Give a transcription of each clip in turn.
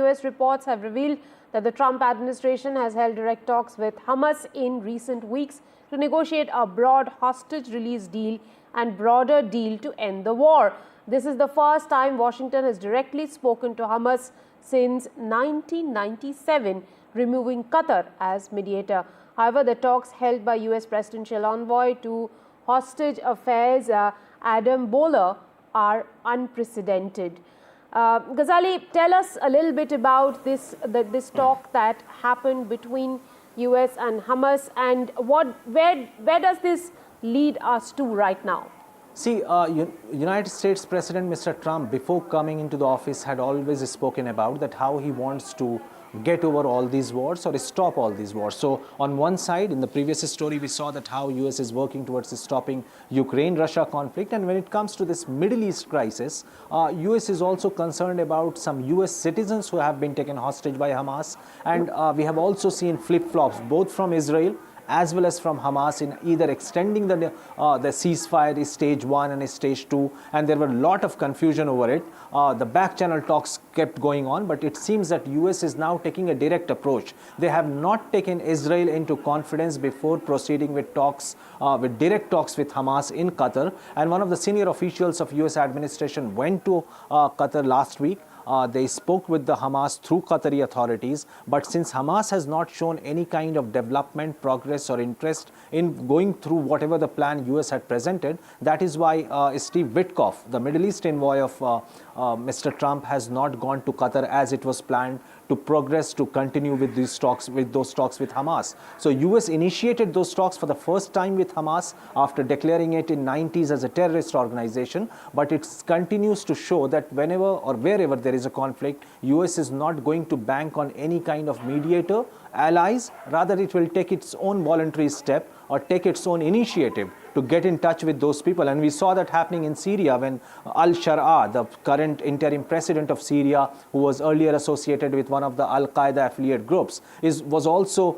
US reports have revealed that the Trump administration has held direct talks with Hamas in recent weeks to negotiate a broad hostage release deal and broader deal to end the war. This is the first time Washington has directly spoken to Hamas since 1997, removing Qatar as mediator. However, the talks held by US Presidential Envoy to Hostage Affairs Adam Boehler are unprecedented. Ghazali, tell us a little bit about this talk that happened between US and Hamas, and where does this lead us to right now? See, United States President Mr. Trump, before coming into the office, had always spoken about that how he wants to get over all these wars or stop all these wars. So on one side, in the previous story, we saw that how US is working towards stopping Ukraine-Russia conflict. And when it comes to this Middle East crisis, US is also concerned about some US citizens who have been taken hostage by Hamas. And we have also seen flip-flops both from Israel as well as from Hamas in either extending the ceasefire stage 1 and stage 2, and there were a lot of confusion over it. The back channel talks kept going on, but it seems that US is now taking a direct approach. They have not taken Israel into confidence before proceeding with talks, with direct talks with Hamas in Qatar, and one of the senior officials of US administration went to Qatar last week. They spoke with the Hamas through Qatari authorities, but since Hamas has not shown any kind of development, progress or interest in going through whatever the plan US had presented, that is why Steve Witkoff, the Middle East envoy of Mr. Trump, has not gone to Qatar as it was planned to progress, to continue with these talks, with those talks with Hamas. So US initiated those talks for the first time with Hamas after declaring it in 90s as a terrorist organization, but it continues to show that whenever or wherever there is a conflict, US is not going to bank on any kind of mediator, allies, rather it will take its own voluntary step or take its own initiative to get in touch with those people. And we saw that happening in Syria when al-Shara, the current interim president of Syria, who was earlier associated with one of the Al-Qaeda affiliate groups, was also,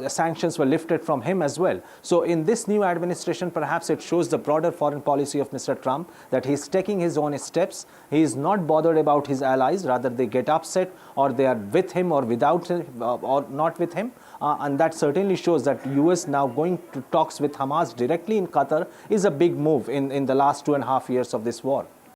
sanctions were lifted from him as well. So in this new administration, perhaps it shows the broader foreign policy of Mr. Trump, that he's taking his own steps. He is not bothered about his allies, rather they get upset or they are with him or without him, or not with him. And that certainly shows that US now going to talks with Hamas directly in Qatar is a big move in the last 2.5 years of this war.